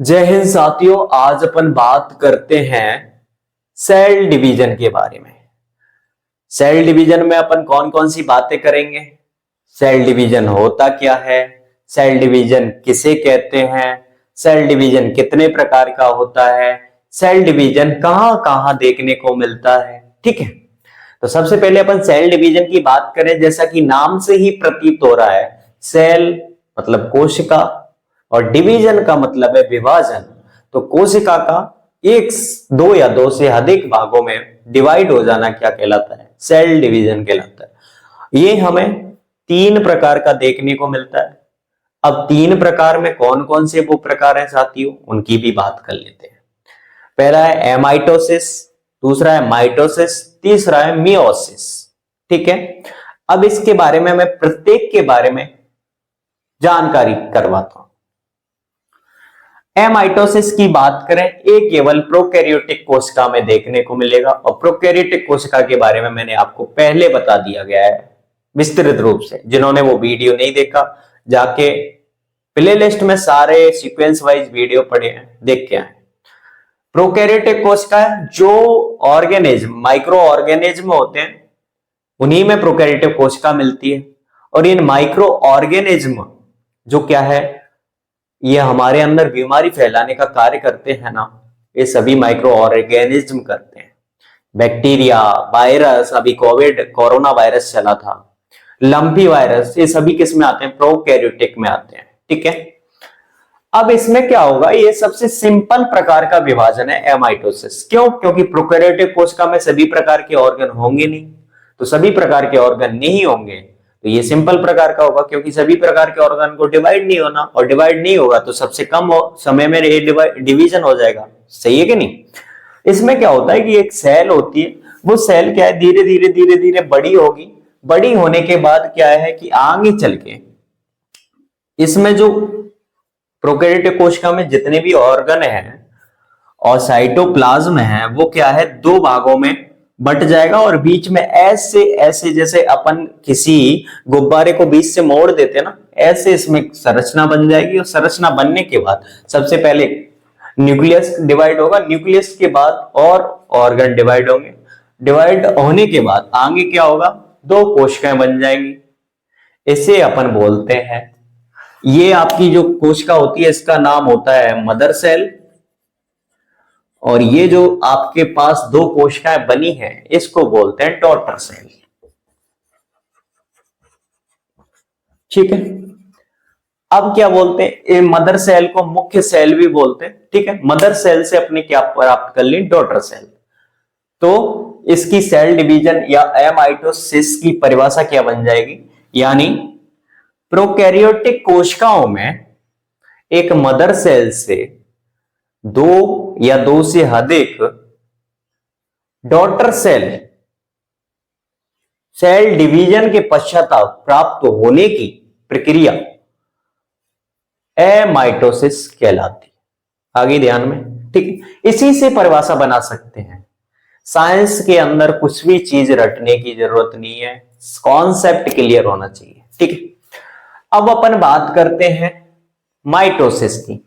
जय हिंद साथियों, आज अपन बात करते हैं सेल डिवीजन के बारे में। सेल डिवीजन में अपन कौन कौन सी बातें करेंगे, सेल डिवीजन होता क्या है, सेल डिवीजन किसे कहते हैं, सेल डिवीजन कितने प्रकार का होता है, सेल डिवीजन कहां कहां देखने को मिलता है। ठीक है, तो सबसे पहले अपन सेल डिवीजन की बात करें। जैसा कि नाम से ही प्रतीत हो रहा है, सेल मतलब कोशिका और डिवीजन का मतलब है विभाजन। तो कोशिका का एक, दो या दो से अधिक भागों में डिवाइड हो जाना क्या कहलाता है, सेल डिवीजन कहलाता है। ये हमें तीन प्रकार का देखने को मिलता है। अब तीन प्रकार में कौन कौन से वो प्रकार हैं साथियों, उनकी भी बात कर लेते हैं। पहला है एमाइटोसिस, दूसरा है माइटोसिस, तीसरा है मियोसिस। ठीक है, अब इसके बारे में मैं प्रत्येक के बारे में जानकारी करवाता हूं। एमाइटोसिस की बात करें, ये केवल प्रोकैरियोटिक कोशिका में देखने को मिलेगा और प्रोकैरियोटिक कोशिका के बारे में मैंने आपको पहले बता दिया गया है विस्तृत रूप से। जिन्होंने वो वीडियो नहीं देखा, जाके प्लेलिस्ट में सारे सीक्वेंस वाइज वीडियो पड़े हैं, देख के आए। प्रोकैरियोटिक कोशिका जो ऑर्गेनिज्म, माइक्रो ऑर्गेनिज्म होते हैं, उन्हीं में प्रोकैरियोटिक कोशिका मिलती है। और इन माइक्रो ऑर्गेनिज्म जो क्या है, ये हमारे अंदर बीमारी फैलाने का कार्य करते हैं ना, ये सभी माइक्रो ऑर्गेनिज्म करते हैं। बैक्टीरिया, वायरस, अभी कोरोना वायरस चला था, लंपी वायरस, ये सभी किस में आते हैं, प्रोकैरियोटिक में आते हैं। ठीक है, अब इसमें क्या होगा, ये सबसे सिंपल प्रकार का विभाजन है एमाइटोसिस। क्यों? क्योंकि प्रोकैरियोटिक कोशिका में सभी प्रकार के ऑर्गन होंगे नहीं, तो सभी प्रकार के ऑर्गन नहीं होंगे तो ये सिंपल प्रकार का होगा, क्योंकि सभी प्रकार के ऑर्गन को डिवाइड नहीं होना, और डिवाइड नहीं होगा तो सबसे कम समय में डिवीजन हो जाएगा। सही है कि नहीं? इसमें क्या होता है कि एक सेल होती है, वो सेल क्या है, धीरे धीरे धीरे धीरे बड़ी होगी। बड़ी होने के बाद क्या है कि आगे चल के इसमें जो प्रोकैरियोटिक कोशिका में जितने भी ऑर्गन हैं और साइटोप्लाज्म है, वो क्या है, दो भागों में बट जाएगा और बीच में ऐसे ऐसे, जैसे अपन किसी गुब्बारे को बीच से मोड़ देते हैं ना, ऐसे इसमें संरचना बन जाएगी। और संरचना बनने के बाद सबसे पहले न्यूक्लियस डिवाइड होगा, न्यूक्लियस के बाद और ऑर्गन डिवाइड होंगे। डिवाइड होने के बाद आगे क्या होगा, दो कोशिकाएं बन जाएंगी। इसे अपन बोलते हैं, ये आपकी जो कोशिका होती है इसका नाम होता है मदर सेल, और ये जो आपके पास दो कोशिकाएं बनी हैं इसको बोलते हैं डॉटर सेल। ठीक है, अब क्या बोलते हैं, मदर सेल को मुख्य सेल भी बोलते हैं। ठीक है, मदर सेल से अपने क्या प्राप्त कर ली, डॉटर सेल। तो इसकी सेल डिवीजन या एमाइटोसिस की परिभाषा क्या बन जाएगी, यानी प्रोकैरियोटिक कोशिकाओं में एक मदर सेल से दो या दो से अधिक डॉटर सेल सेल डिवीजन के पश्चात प्राप्त होने की प्रक्रिया एमाइटोसिस कहलाती। आगे ध्यान में, ठीक है, इसी से परिभाषा बना सकते हैं। साइंस के अंदर कुछ भी चीज रटने की जरूरत नहीं है, कॉन्सेप्ट क्लियर होना चाहिए। ठीक है, अब अपन बात करते हैं माइटोसिस की।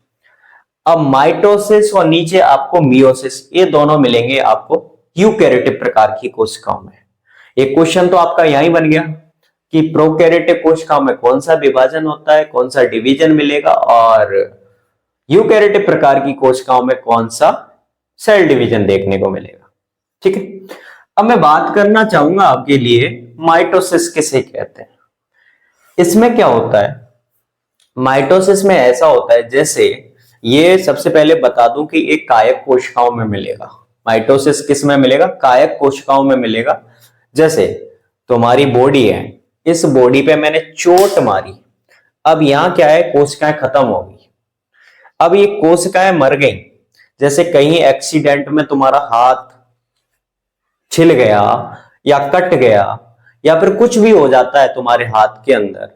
अब माइटोसिस और नीचे आपको मियोसिस, ये दोनों मिलेंगे आपको यूकैरियोटिक प्रकार की कोशिकाओं में। एक क्वेश्चन तो आपका यही बन गया कि प्रोकैरियोटिक कोशिकाओं में कौन सा विभाजन होता है, कौन सा डिवीजन मिलेगा, और यूकैरियोटिक प्रकार की कोशिकाओं में कौन सा सेल डिवीजन देखने को मिलेगा। ठीक है, अब मैं बात करना चाहूंगा आपके लिए माइटोसिस किसे कहते हैं। इसमें क्या होता है, माइटोसिस में ऐसा होता है, जैसे ये सबसे पहले बता दूं कि एक कायक कोशिकाओं में मिलेगा। माइटोसिस किस में मिलेगा, कायक कोशिकाओं में मिलेगा। जैसे तुम्हारी बॉडी है, इस बॉडी पे मैंने चोट मारी, अब यहां क्या है, कोशिकाएं खत्म हो गई। अब ये कोशिकाएं मर गई, जैसे कहीं एक्सीडेंट में तुम्हारा हाथ छिल गया या कट गया या फिर कुछ भी हो जाता है तुम्हारे हाथ के अंदर,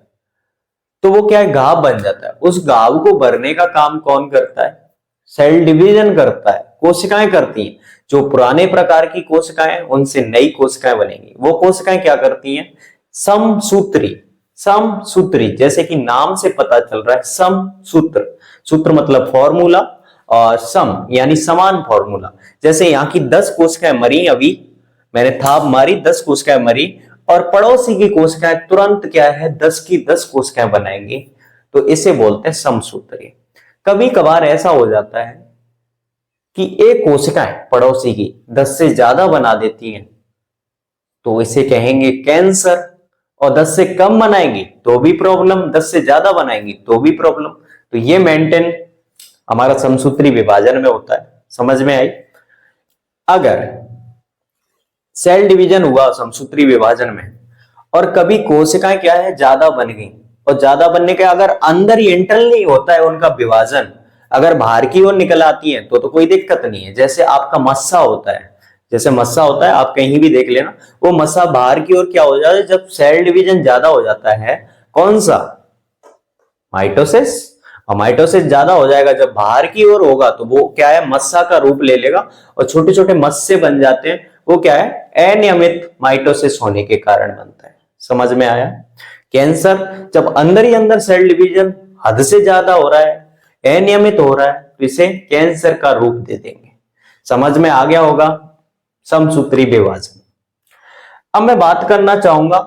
तो वो क्या है, घाव बन जाता है। उस घाव को भरने का काम कौन करता है, सेल डिवीजन करता है, कोशिकाएं करती हैं। जो पुराने प्रकार की कोशिकाएं, उनसे नई कोशिकाएं बनेंगी। वो कोशिकाएं क्या करती हैं, समसूत्री। समसूत्री, जैसे कि नाम से पता चल रहा है, समसूत्र, सूत्र मतलब फॉर्मूला, और सम यानी समान फॉर्मूला। जैसे यहाँ की 10 कोशिकाएं मरी, अभी मैंने थाप मारी, 10 कोशिकाएं मरी, और पड़ोसी की कोशिकाएं तुरंत क्या है 10 की 10 कोशिकाएं बनाएंगी, तो इसे बोलते हैं समसूत्री। कभी कभार ऐसा हो जाता है कि एक कोशिकाएं पड़ोसी की 10 से ज्यादा बना देती हैं, तो इसे कहेंगे कैंसर। और 10 से कम बनाएंगी तो भी प्रॉब्लम, 10 से ज्यादा बनाएंगी तो भी प्रॉब्लम। तो ये मेंटेन हमारा समसूत्री विभाजन में होता है। समझ में आई? अगर सेल डिवीजन हुआ समसूत्री विभाजन में और कभी कोशिकाएं क्या है ज्यादा बन गई, और ज्यादा बनने के अगर अंदर ही इंटरनल नहीं होता है उनका विभाजन, अगर बाहर की ओर निकल आती है तो कोई दिक्कत नहीं है। जैसे आपका मस्सा होता है, जैसे मस्सा होता है, आप कहीं भी देख लेना, वो मस्सा बाहर की ओर क्या हो जाता है जब सेल डिवीजन ज्यादा हो जाता है। कौन सा? माइटोसिस। और माइटोसिस ज्यादा हो जाएगा जब बाहर की ओर होगा तो वो क्या है मस्सा का रूप ले लेगा और छोटे छोटे मस्से बन जाते हैं। वो क्या है अनियमित माइटोसिस होने के कारण बनता है। समझ में आया? कैंसर जब अंदर ही अंदर सेल डिवीजन हद से ज्यादा हो रहा है, अनियमित हो रहा है, तो इसे कैंसर का रूप दे देंगे। समझ में आ गया होगा समसूत्री विभाजन। अब मैं बात करना चाहूंगा,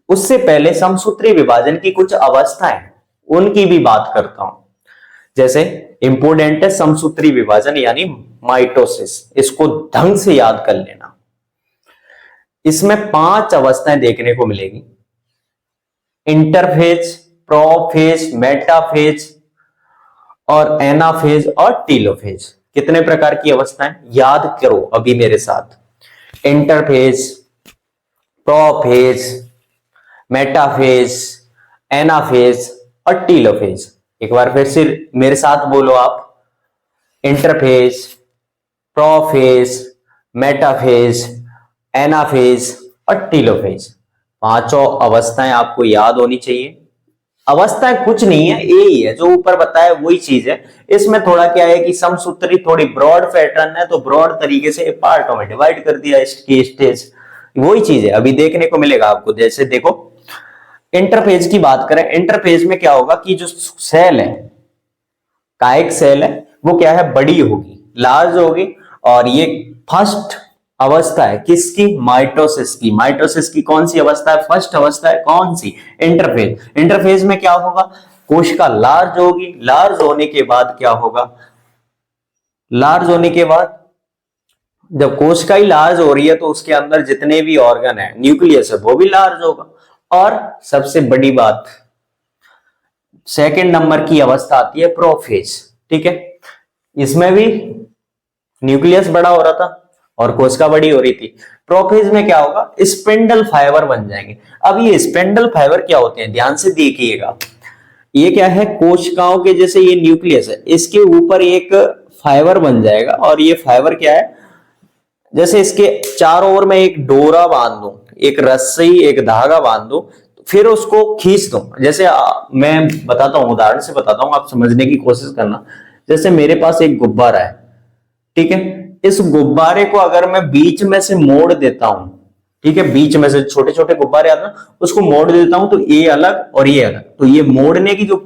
उससे पहले समसूत्री विभाजन की कुछ अवस्थाएं उनकी भी बात करता हूं। जैसे इंपोर्टेंट है समसूत्री विभाजन यानी माइटोसिस, इसको ढंग से याद कर लेना। इसमें 5 अवस्थाएं देखने को मिलेगी, इंटरफेज, प्रोफेज, मेटाफेज और एनाफेज और टीलोफेज। कितने प्रकार की अवस्थाएं याद करो अभी मेरे साथ? इंटरफेज, प्रोफेज, मेटाफेज, एनाफेज और टीलोफेज। एक बार फिर से मेरे साथ बोलो आप, इंटरफेज, प्रोफेज, मेटाफेज, एनाफेज और टीलोफेज। 5 अवस्थाएं आपको याद होनी चाहिए। अवस्थाएं कुछ नहीं है, ए ही है, जो ऊपर बताया वही चीज है। इसमें थोड़ा क्या है कि समसूत्री थोड़ी ब्रॉड पैटर्न है, तो ब्रॉड तरीके से पार्टों में डिवाइड कर दिया इसकी स्टेज, वही चीज है अभी देखने को मिलेगा आपको। जैसे देखो इंटरफेज की बात करें, इंटरफेज में क्या होगा कि जो सेल है, कायिक सेल है, वो क्या है बड़ी होगी, लार्ज होगी, और ये फर्स्ट अवस्था है किसकी? माइटोसिस की। माइटोसिस की कौन सी अवस्था है? फर्स्ट अवस्था है। कौन सी? इंटरफेज। इंटरफेज में क्या होगा? कोशिका लार्ज होगी, लार्ज होने के बाद क्या होगा? लार्ज होने के बाद जब कोशिका ही लार्ज हो रही है तो उसके अंदर जितने भी ऑर्गन है, न्यूक्लियस है, वो भी लार्ज होगा। और सबसे बड़ी बात, सेकंड नंबर की अवस्था आती है प्रोफेज। ठीक है, इसमें भी न्यूक्लियस बड़ा हो रहा था और कोशिका बड़ी हो रही थी। प्रोफेज में क्या होगा? स्पिंडल फाइबर बन जाएंगे। अब ये स्पिंडल फाइबर क्या होते हैं ध्यान से देखिएगा। ये क्या है? कोशिकाओं के जैसे ये न्यूक्लियस है, इसके ऊपर एक फाइबर बन जाएगा, और ये फाइबर क्या है? जैसे इसके चारों ओर में एक डोरा बांध दूं, एक रस्सी, एक धागा बांध दूं, फिर उसको खींच दूं। जैसे मैं बताता हूं, उदाहरण से बताता हूं, आप समझने की कोशिश करना। जैसे मेरे पास एक गुब्बारा है, ठीक है, इस गुब्बारे को अगर मैं बीच में से मोड़ देता हूं, ठीक है, बीच में से छोटे छोटे गुब्बारे आते हैं, उसको मोड़ देता हूं तो ये अलग और ये अलग। तो ये मोड़ने की जो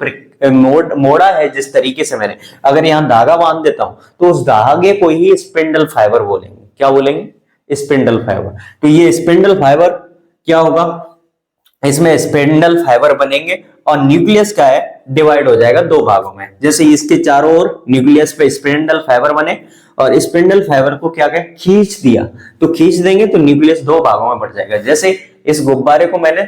मोड़ा है जिस तरीके से मैंने, अगर यहां धागा बांध देता हूं तो उस धागे को ही स्पिंडल फाइबर बोलेंगे। क्या बोलेंगे? Spindle fibre. तो ये स्पिंडल फाइबर क्या होगा? इसमें स्पिंडल फाइबर बनेंगे और न्यूक्लियस का है डिवाइड हो जाएगा 2 भागों में। जैसे इसके चारों ओर न्यूक्लियस पे स्पिंडल फाइबर बने और स्पिंडल फाइबर को क्या कहें? खींच दिया, तो खींच देंगे तो न्यूक्लियस 2 भागों में बढ़ जाएगा। जैसे इस गुब्बारे को मैंने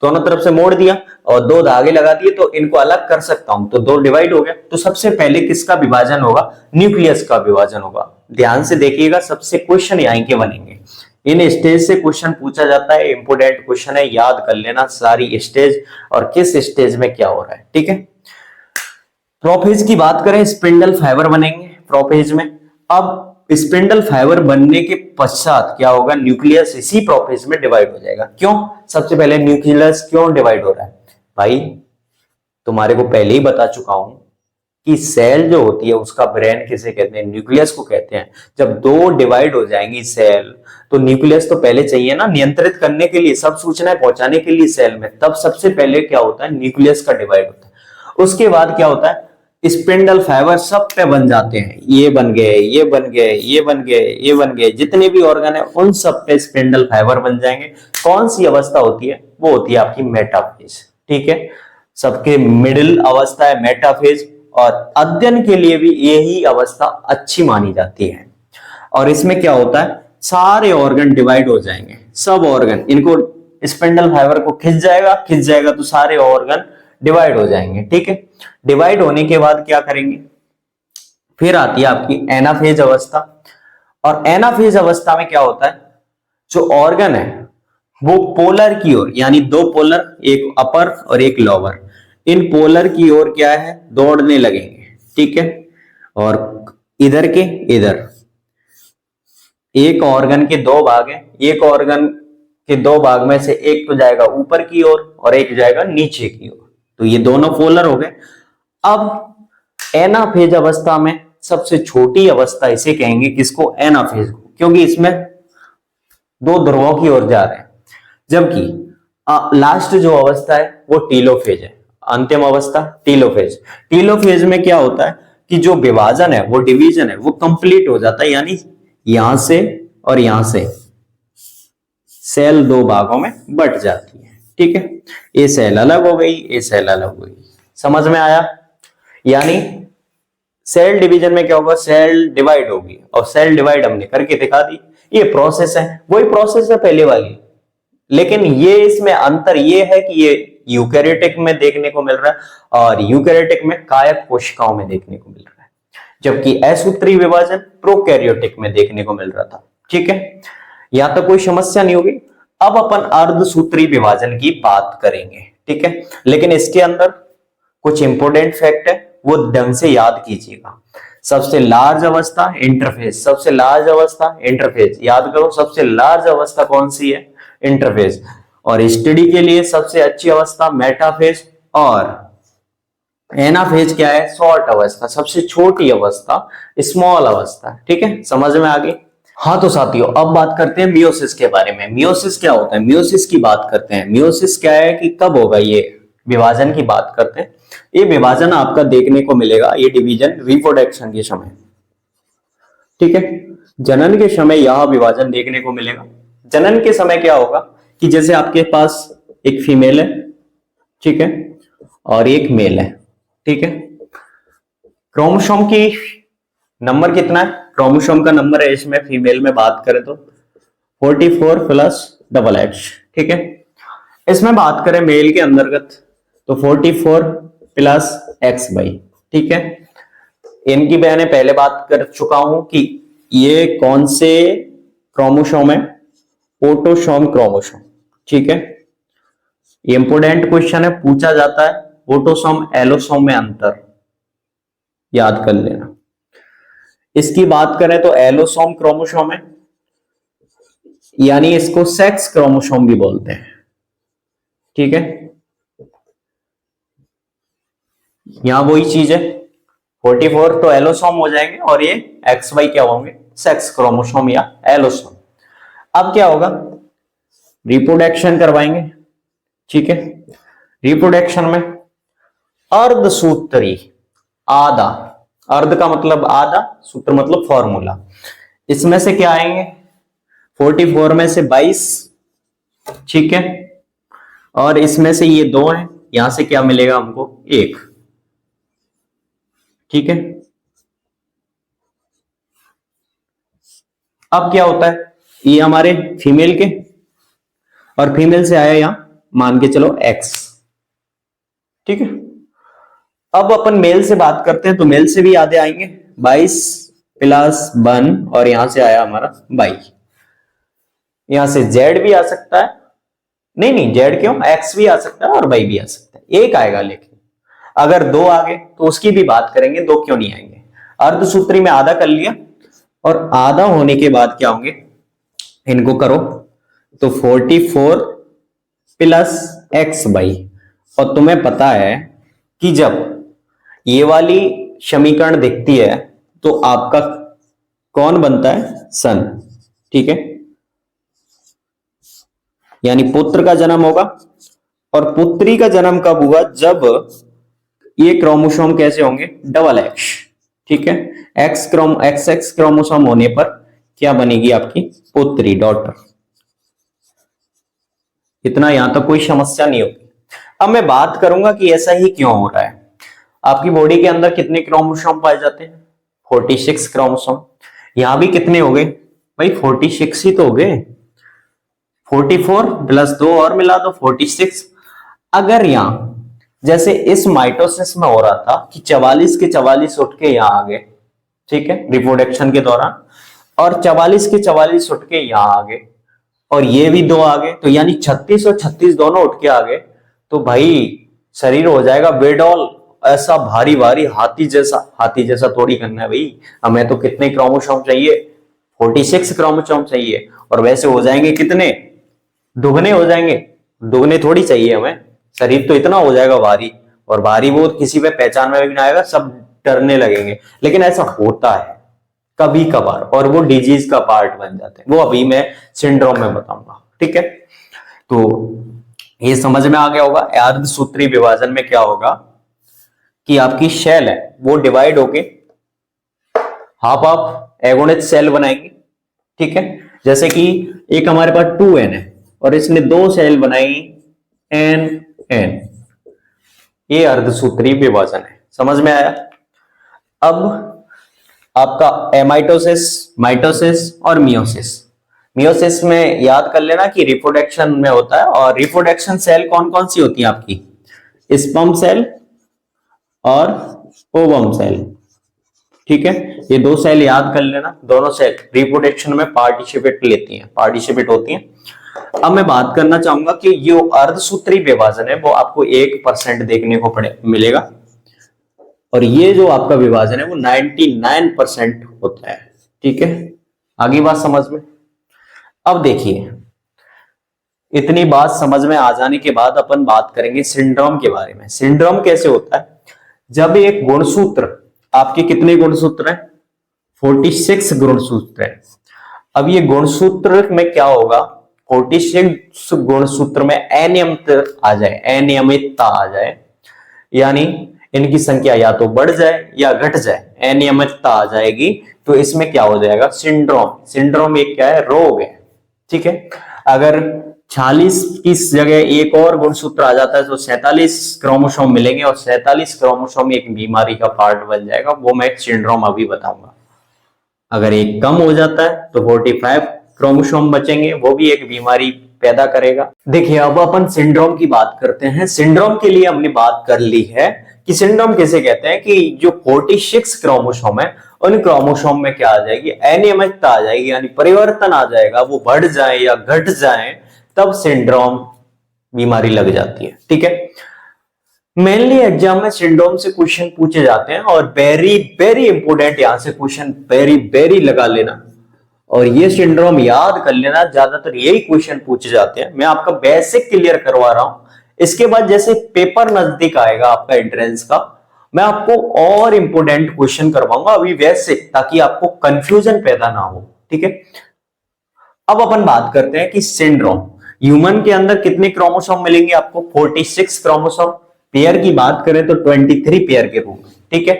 दोनों तरफ से मोड़ दिया और 2 धागे लगा दिए, तो इनको अलग कर सकता हूं, तो 2 डिवाइड हो गया। तो सबसे पहले किसका विभाजन होगा? न्यूक्लियस का विभाजन होगा। ध्यान से देखिएगा, सबसे क्वेश्चन यहीं के बनेंगे। इन स्टेज से क्वेश्चन पूछा जाता है, इंपोर्टेंट क्वेश्चन है, याद कर लेना सारी स्टेज और किस स्टेज में क्या हो रहा है। ठीक है, प्रोफेज की बात करें, स्पिंडल फाइबर बनेंगे प्रोफेज में। अब स्पिंडल फाइबर बनने के पश्चात क्या होगा? न्यूक्लियस इसी प्रोफेज में डिवाइड हो जाएगा। क्यों? सबसे पहले न्यूक्लियस क्यों डिवाइड हो रहा है? भाई तुम्हारे को पहले ही बता चुका हूं कि सेल जो होती है उसका ब्रेन किसे कहते हैं? न्यूक्लियस को कहते हैं। जब 2 डिवाइड हो जाएंगी सेल, तो न्यूक्लियस तो पहले चाहिए ना, नियंत्रित करने के लिए, सब सूचनाएं पहुंचाने के लिए सेल में। तब सबसे पहले क्या होता है? न्यूक्लियस का डिवाइड होता है। उसके बाद क्या होता है? स्पिंडल फाइबर सब पे बन जाते हैं, ये बन गए, ये बन गए, ये बन गए, ये बन गए, जितने भी ऑर्गन है उन सब पे स्पिंडल फाइबर बन जाएंगे। कौन सी अवस्था होती है? वो होती है आपकी मेटाफेज। ठीक है, सबके मिडिल अवस्था है मेटाफेज, और अध्ययन के लिए भी यही अवस्था अच्छी मानी जाती है। और इसमें क्या होता है, सारे ऑर्गन डिवाइड हो जाएंगे, सब ऑर्गन, इनको स्पिंडल फाइबर को खिंच जाएगा तो सारे ऑर्गन डिवाइड हो जाएंगे। ठीक है, डिवाइड होने के बाद क्या करेंगे, फिर आती है आपकी एनाफेज अवस्था। और एनाफेज अवस्था में क्या होता है, जो ऑर्गन है वो पोलर की ओर, यानी दो पोलर, एक अपर और एक लोअर, इन पोलर की ओर क्या है, दौड़ने लगेंगे। ठीक है, और इधर के इधर एक ऑर्गन के दो भाग हैं, एक ऑर्गन के दो भाग में से एक तो जाएगा ऊपर की ओर और एक जाएगा नीचे की ओर, तो ये दोनों पोलर हो गए। अब एनाफेज अवस्था में सबसे छोटी अवस्था इसे कहेंगे, किसको, एनाफेज को, क्योंकि इसमें दो ध्रुवों की ओर जा रहे हैं। जबकि लास्ट जो अवस्था है वो टीलोफेज है, अंतिम अवस्था टीलोफेज। टीलोफेज में क्या होता है कि जो विभाजन है, वो डिवीजन है, वो कंप्लीट हो जाता है, यानी यहां से और यहां से सेल दो भागों में बट जाती है। ठीक है, ये सेल अलग हो गई, ये सेल अलग हो गई। समझ में आया? यानी सेल डिवीजन में क्या होगा, सेल डिवाइड होगी, और सेल डिवाइड हमने करके दिखा दी। ये प्रोसेस है, वही प्रोसेस है पहले वाली, लेकिन ये इसमें अंतर ये है कि ये यूकैरियोटिक में देखने को मिल रहा है और यूकैरियोटिक में कायक कोशिकाओं में देखने को मिल रहा है, जबकि असूत्री विभाजन प्रोकैरियोटिक में देखने को मिल रहा था। ठीक है, यहां तक कोई समस्या नहीं होगी। अब अपन अर्धसूत्री विभाजन की बात करेंगे। ठीक है, लेकिन इसके अंदर कुछ इंपोर्टेंट फैक्ट है, वो ढंग से याद कीजिएगा। सबसे लार्ज अवस्था इंटरफेज, सबसे लार्ज अवस्था इंटरफेज, याद करो सबसे लार्ज अवस्था कौन सी है, इंटरफेज। और स्टडी के लिए सबसे अच्छी अवस्था मेटाफेज, और एनाफेज क्या है, शॉर्ट अवस्था, सबसे छोटी अवस्था, स्मॉल अवस्था। ठीक है, समझ में आ गई? हाँ तो साथियों, अब बात करते हैं मियोसिस के बारे में। मियोसिस क्या होता है, मियोसिस की बात करते हैं। मियोसिस क्या है कि कब होगा, ये विभाजन की बात करते हैं। ये विभाजन आपका देखने को मिलेगा, ये डिवीजन रिप्रोडक्शन के समय। ठीक है, जनन के समय यह विभाजन देखने को मिलेगा। जनन के समय क्या होगा कि जैसे आपके पास एक फीमेल है, ठीक है, और एक मेल है। ठीक है, क्रोमोसोम की नंबर कितना है, क्रोमोसोम का नंबर है इसमें फीमेल में बात करें तो 44 प्लस डबल एक्स। ठीक है, इसमें बात करें मेल के अंतर्गत तो 44 प्लस एक्स वाई। ठीक है, इनकी मैंने पहले बात कर चुका हूं कि ये कौन से क्रोमोसोम है, ऑटोसोम क्रोमोसोम। ठीक है, ये इंपोर्टेंट क्वेश्चन है, पूछा जाता है, ऑटोसोम एलोसोम में अंतर, याद कर लेना। इसकी बात करें तो एलोसोम क्रोमोसोम है, यानी इसको सेक्स क्रोमोसोम भी बोलते हैं। ठीक है, यहां वही चीज है, 44 तो एलोसोम हो जाएंगे और ये एक्स वाई क्या होंगे, सेक्स क्रोमोसोम या एलोसोम। अब क्या होगा, रिप्रोडक्शन करवाएंगे। ठीक है, रिप्रोडक्शन में अर्धसूत्री, आधा, अर्ध का मतलब आधा, सूत्र मतलब फॉर्मूला, इसमें से क्या आएंगे, 44 में से 22। ठीक है, और इसमें से ये 2 है, यहां से क्या मिलेगा हमको, 1। ठीक है, अब क्या होता है, ये हमारे फीमेल के, और फीमेल से आया यहां मान के चलो एक्स। ठीक है, अब अपन मेल से बात करते हैं तो मेल से भी आधे आएंगे, 22 प्लस 1, और यहां से आया हमारा 22। यहां से जेड भी आ सकता है, नहीं नहीं जेड क्यों, एक्स भी आ सकता है और वाई भी आ सकता है, एक आएगा। लेकिन अगर 2 आ गए तो उसकी भी बात करेंगे, 2 क्यों नहीं आएंगे। अर्धसूत्री में आधा कर लिया, और आधा होने के बाद क्या होंगे, इनको करो तो 44 प्लस एक्स वाई। और तुम्हें पता है कि जब ये वाली समीकरण दिखती है तो आपका कौन बनता है, सन। ठीक है, यानी पुत्र का जन्म होगा, और पुत्री का जन्म कब हुआ, जब ये क्रोमोसोम कैसे होंगे, डबल एक्स, ठीक है। एक्स क्रोमोसोम होने पर क्या बनेगी आपकी पुत्री, डॉटर। इतना यहां तक कोई समस्या नहीं होगी। अब मैं बात करूंगा कि ऐसा ही क्यों हो रहा है। आपकी बॉडी के अंदर कितने क्रोमोसोम पाए जाते हैं, 46 क्रोमोसोम। यहां भी कितने हो गए भाई, 46 ही तो हो गए। 44 प्लस 2 और मिला दो 46। अगर यहां जैसे इस माइटोसिस में हो रहा था कि 44 के 44 उठ के यहां आ गए, ठीक है, रिप्रोडक्शन के दौरान, और 44 के 44 उठ के यहां आ गए, और ये भी दो आ गए, तो यानी 36 और 36 दोनों उठ के आ गए, तो भाई शरीर हो जाएगा बेडॉल, ऐसा भारी भारी हाथी जैसा। हाथी जैसा थोड़ी करना है भाई, हमें तो कितने क्रोमोसोम चाहिए, 46 क्रोमोसोम चाहिए। और वैसे हो जाएंगे कितने, दुगने हो जाएंगे, दुगने थोड़ी चाहिए हमें, शरीर तो इतना हो जाएगा भारी। और भारी वो किसी पे पहचान में भी ना आएगा, सब डरने लगेंगे। लेकिन ऐसा होता है कभी कभार, और वो डिजीज का पार्ट बन जाते हैं, वो अभी मैं सिंड्रोम में बताऊंगा, ठीक है। तो ये समझ में आ गया होगा। अर्धसूत्री विभाजन में क्या होगा कि आपकी सेल है वो डिवाइड होके हाफ हाफ एगोनिक सेल बनाएंगे, ठीक है। जैसे कि एक हमारे पास 2n है और इसने दो सेल बनाई n। ये अर्धसूत्री विभाजन है, समझ में आया। अब आपका एमाइटोसिस, माइटोसिस और मियोसिस। मियोसिस में याद कर लेना कि रिप्रोडक्शन में होता है, और रिप्रोडक्शन सेल कौन कौन सी होती है आपकी, स्पर्म सेल और ओवम सेल, ठीक है। ये दो सेल याद कर लेना, दोनों सेल रिप्रोडक्शन में पार्टिसिपेट होती हैं। अब मैं बात करना चाहूंगा कि जो अर्धसूत्री विभाजन है वो आपको 1% देखने को मिलेगा, और ये जो आपका विभाजन है वो 99% होता है, ठीक है। आगे बात समझ में। अब देखिए, इतनी बात समझ में आ जाने के बाद अपन बात करेंगे सिंड्रोम के बारे में। सिंड्रोम कैसे होता है, जब एक गुणसूत्र, आपके कितने गुणसूत्र हैं, 46 गुणसूत्र है। अब ये गुणसूत्र में क्या होगा, 46 गुणसूत्र में अनियमितता आ जाए, यानी इनकी संख्या या तो बढ़ जाए या घट जाए, अनियमितता आ जाएगी, तो इसमें क्या हो जाएगा, सिंड्रोम। सिंड्रोम एक क्या है, रोग है, ठीक है। अगर 46 की जगह एक और गुणसूत्र आ जाता है तो 47 क्रोमोसोम मिलेंगे, और 47 क्रोमोसोम एक बीमारी का पार्ट बन जाएगा, वो मैं सिंड्रोम अभी बताऊंगा। अगर एक कम हो जाता है तो 45 क्रोमोसोम बचेंगे, वो भी एक बीमारी पैदा करेगा। देखिए, अब अपन सिंड्रोम की बात करते हैं। सिंड्रोम के लिए हमने बात कर ली है कि सिंड्रोम किसे कहते हैं, कि जो 46 क्रोमोसोम है उन क्रोमोसोम में क्या आ जाएगी, अनियमितता आ जाएगी, यानी परिवर्तन आ जाएगा, वो बढ़ जाए या घट जाए, तब सिंड्रोम बीमारी लग जाती है, ठीक है। मेनली एग्जाम में सिंड्रोम से क्वेश्चन पूछे जाते हैं, और वेरी वेरी इंपोर्टेंट, यहां से क्वेश्चन वेरी वेरी लगा लेना, और ये सिंड्रोम याद कर लेना, ज्यादातर यही क्वेश्चन पूछे जाते हैं। मैं आपका बेसिक क्लियर करवा रहा हूं, इसके बाद जैसे पेपर नजदीक आएगा आपका एंट्रेंस का, मैं आपको और इंपोर्टेंट क्वेश्चन करवाऊंगा अभी बेसिक, ताकि आपको कंफ्यूजन पैदा ना हो, ठीक है। अब अपन बात करते हैं कि सिंड्रोम, ह्यूमन के अंदर कितने क्रोमोसोम मिलेंगे आपको, 46 क्रोमोसोम। पेयर की बात करें तो 23 पेयर के रूप में, ठीक है।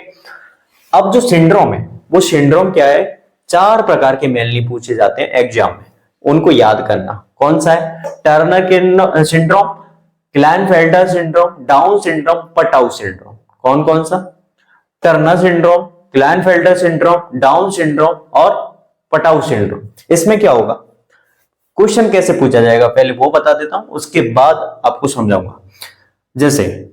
अब जो सिंड्रोम है, वो सिंड्रोम क्या है, 4 प्रकार के मेनली पूछे जाते हैं एग्जाम में, उनको याद करना। कौन सा है, Turner syndrome, Klinefelter syndrome, down syndrome, Patau syndrome. कौन कौन सा, Turner syndrome, Klinefelter syndrome, down syndrome और पटाउ सिंड्रोम। इसमें क्या होगा, क्वेश्चन कैसे पूछा जाएगा पहले वो बता देता हूं, उसके बाद आपको समझाऊंगा। जैसे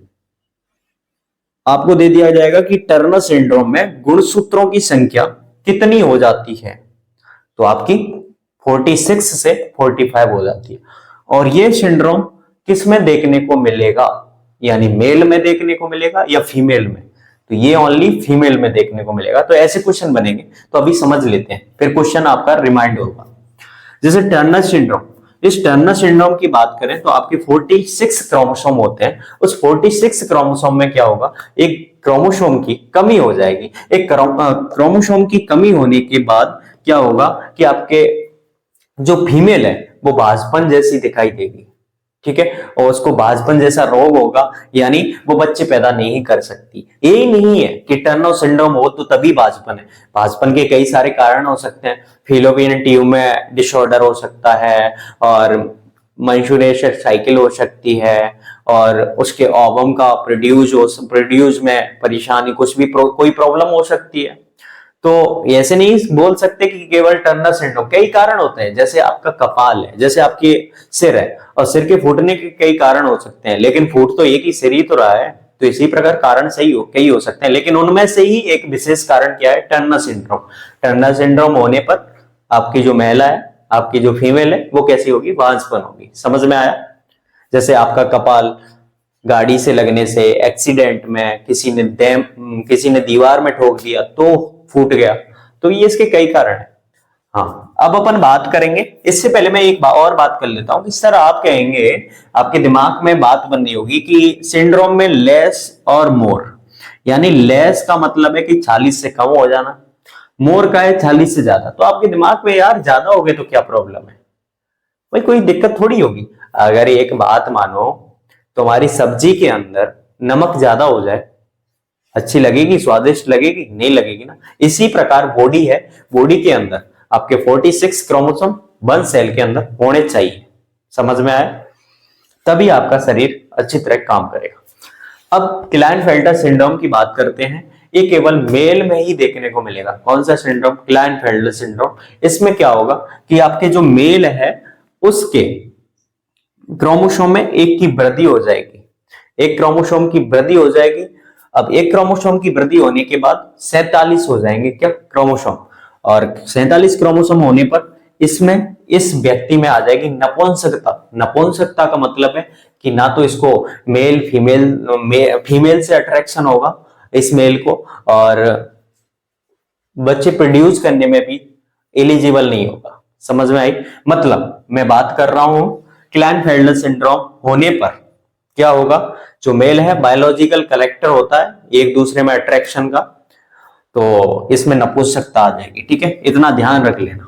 आपको दे दिया जाएगा कि टर्नर सिंड्रोम में गुणसूत्रों की संख्या कितनी हो जाती है, तो आपकी 46 से 45 हो जाती है। और ये सिंड्रोम किस में देखने को मिलेगा, यानी मेल में देखने को मिलेगा या फीमेल में, तो ये ओनली फीमेल में देखने को मिलेगा। तो ऐसे क्वेश्चन बनेंगे, तो अभी समझ लेते हैं, फिर क्वेश्चन आपका रिमाइंड होगा। जैसे टर्नर सिंड्रोम, इस टर्नर सिंड्रोम की बात करें तो आपके 46 क्रोमोसोम होते हैं। उस 46 क्रोमोसोम में क्या होगा, एक क्रोमोसोम की कमी हो जाएगी। एक क्रोमोसोम की कमी होने के बाद क्या होगा कि आपके जो फीमेल है वो बाजपन जैसी दिखाई देगी, ठीक है, और उसको बांझपन जैसा रोग होगा, यानी वो बच्चे पैदा नहीं कर सकती। यही नहीं है कि टर्नर सिंड्रोम हो तो तभी बांझपन है, बांझपन के कई सारे कारण हो सकते हैं। फीलोपियन ट्यूब में डिसऑर्डर हो सकता है, और मेंस्ट्रुएशन साइकिल हो सकती है, और उसके ओवम का प्रोड्यूस में परेशानी, कुछ भी कोई प्रॉब्लम हो सकती है। तो ऐसे नहीं बोल सकते कि केवल टर्नर सिंड्रोम, कई कारण होते हैं। जैसे आपका कपाल है, जैसे आपके सिर है, और सिर के फूटने के कई कारण हो सकते हैं, लेकिन फूट तो एक ही सिर ही तो रहा है। तो इसी प्रकार कारण कई हो सकते हैं, लेकिन उनमें से ही एक विशेष कारण क्या है, टर्नर सिंड्रोम। टर्नर सिंड्रोम होने पर आपकी जो महिला है, आपकी जो फीमेल है, वो कैसी होगी, बांझपन होगी। समझ में आया? जैसे आपका कपाल गाड़ी से लगने से, एक्सीडेंट में किसी ने दीवार में ठोक दिया तो फूट गया, तो ये इसके कई कारण हैं। हाँ, अब अपन बात करेंगे। इससे पहले मैं एक और बात कर लेता हूं कि सर आप कहेंगे, आपके दिमाग में बात बननी होगी कि सिंड्रोम में लेस और मोर, यानी लेस का मतलब है कि 40 से कम हो जाना, मोर का है 40 से ज्यादा। तो आपके दिमाग में यार ज्यादा हो गए तो क्या प्रॉब्लम है भाई, कोई दिक्कत थोड़ी होगी। अगर एक बात मानो, तुम्हारी सब्जी के अंदर नमक ज्यादा हो जाए, अच्छी लगेगी, स्वादिष्ट लगेगी? नहीं लगेगी ना। इसी प्रकार बॉडी है, बॉडी के अंदर आपके 46 क्रोमोसोम 1 सेल के अंदर होने चाहिए। समझ में आया? तभी आपका शरीर अच्छी तरह काम करेगा। अब क्लाइनफेल्टर सिंड्रोम की बात करते हैं। ये केवल मेल में ही देखने को मिलेगा। कौन सा सिंड्रोम? Klinefelter syndrome. इसमें क्या होगा कि आपके जो मेल है उसके क्रोमोसोम में एक की वृद्धि हो जाएगी, एक क्रोमोसोम की वृद्धि हो जाएगी। अब एक क्रोमोसोम की वृद्धि होने के बाद 47 हो जाएंगे क्या, क्रोमोसोम। और 47 क्रोमोसोम होने पर इसमें इस व्यक्ति में आ जाएगी नपुंसकता। नपुंसकता का मतलब है कि ना तो इसको मेल फीमेल से अट्रैक्शन होगा इस मेल को, और बच्चे प्रोड्यूस करने में भी एलिजिबल नहीं होगा। समझ में आई? मतलब मैं बात कर रहा हूं क्लाइनफेल्टर सिंड्रोम होने पर क्या होगा, जो मेल है बायोलॉजिकल कलेक्टर होता है एक दूसरे में अट्रैक्शन का, तो इसमें नपुंसकता आ जाएगी। ठीक है, इतना ध्यान रख लेना।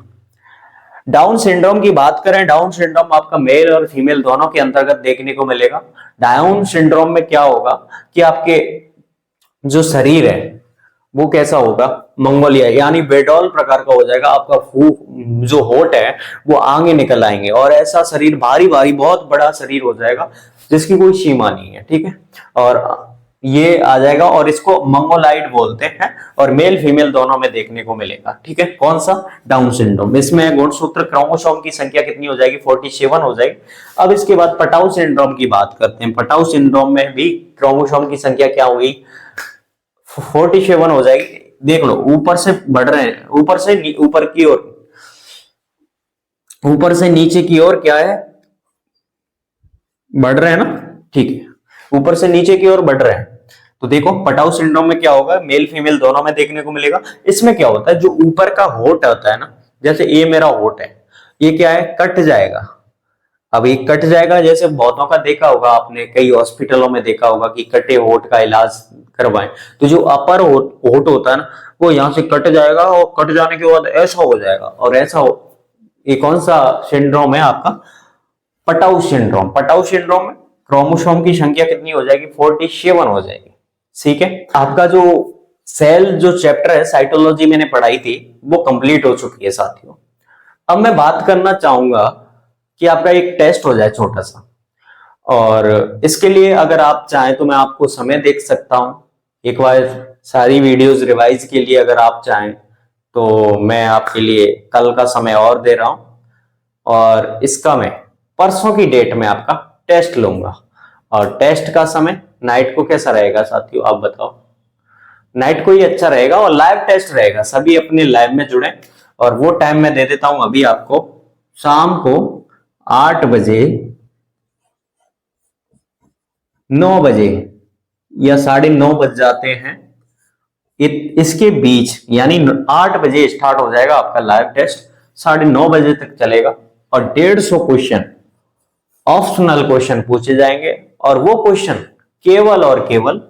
डाउन सिंड्रोम की बात करें, डाउन सिंड्रोम आपका मेल और फीमेल दोनों के अंतर्गत देखने को मिलेगा। डाउन सिंड्रोम में क्या होगा कि आपके जो शरीर है वो कैसा होगा, मंगोलिया यानी बेडॉल प्रकार का हो जाएगा। आपका जो होठ है वो आगे निकल आएंगे, और ऐसा शरीर भारी भारी बहुत बड़ा शरीर हो जाएगा जिसकी कोई सीमा नहीं है। ठीक है, और ये आ जाएगा, और इसको मंगोलाइड बोलते हैं, और मेल फीमेल दोनों में देखने को मिलेगा। ठीक है, कौन सा? Down syndrome. इसमें गुणसूत्र क्रोमोसोम की संख्या कितनी हो जाएगी, 47 हो जाएगी। अब इसके बाद पटाउ सिंड्रोम की बात करते हैं। पटाउ सिंड्रोम में भी क्रोमोसोम की संख्या क्या होगी, 47 हो जाएगी। देख लो, ऊपर से बढ़ रहे हैं, ऊपर से ऊपर की ओर, ऊपर से नीचे की ओर क्या है, बढ़ रहे हैं ना। ठीक है, ऊपर से नीचे की ओर बढ़ रहे हैं। तो देखो पटाउ सिंड्रोम में क्या होगा, मेल फीमेल दोनों में देखने को मिलेगा। इसमें क्या होता है, जो ऊपर का होठ होता है ना, जैसे ये मेरा होठ है, ये क्या है, कट जाएगा। अब ये कट जाएगा, जैसे बहुतों का देखा होगा आपने, कई हॉस्पिटलों में देखा होगा कि कटे होठ का इलाज करवाएं, तो जो अपर होठ होता है ना, वो यहाँ से कट जाएगा, और कट जाने के बाद ऐसा हो जाएगा, और ऐसा हो। ये कौन सा सिंड्रोम है आपका, पटाउ सिंड्रोम। पटाउ सिंड्रोम में क्रोमोसोम की संख्या कितनी हो जाएगी, 47 हो जाएगी। ठीक है, आपका जो सेल जो चैप्टर है साइटोलॉजी मैंने पढ़ाई थी वो कंप्लीट हो चुकी है साथियों। अब मैं बात करना चाहूंगा कि आपका एक टेस्ट हो जाए छोटा सा, और इसके लिए अगर आप चाहें तो मैं आपको समय देख सकता हूं एक बार सारी वीडियोस रिवाइज के लिए। अगर आप चाहें तो मैं आपके लिए कल का समय और दे रहा हूं, और इसका मैं परसों की डेट में आपका टेस्ट लूंगा। और टेस्ट का समय नाइट को कैसा रहेगा साथियों, आप बताओ? नाइट को ही अच्छा रहेगा, और लाइव टेस्ट रहेगा, सभी अपने लाइव में जुड़े। और वो टाइम मैं दे देता हूं अभी आपको, शाम को 8 बजे, 9 बजे या 9:30 बज जाते हैं, इसके बीच, यानी 8 बजे स्टार्ट हो जाएगा आपका लाइव टेस्ट, 9:30 बजे तक चलेगा। और 150 क्वेश्चन, ऑप्शनल क्वेश्चन पूछे जाएंगे, और वो क्वेश्चन केवल और केवल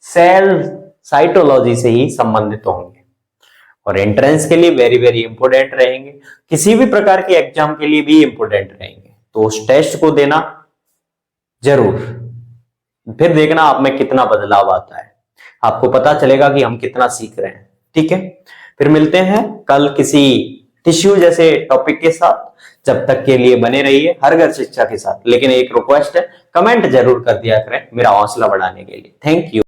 सेल साइटोलॉजी से ही संबंधित होंगे, और एंट्रेंस के लिए वेरी वेरी इंपोर्टेंट रहेंगे, किसी भी प्रकार के एग्जाम के लिए भी इंपोर्टेंट रहेंगे। तो उस टेस्ट को देना जरूर, फिर देखना आप में कितना बदलाव आता है, आपको पता चलेगा कि हम कितना सीख रहे हैं। ठीक है, फिर मिलते हैं कल किसी टिश्यू जैसे टॉपिक के साथ। जब तक के लिए बने रहिए हर घर शिक्षा के साथ। लेकिन एक रिक्वेस्ट है, कमेंट जरूर कर दिया करें मेरा हौसला बढ़ाने के लिए। Thank you.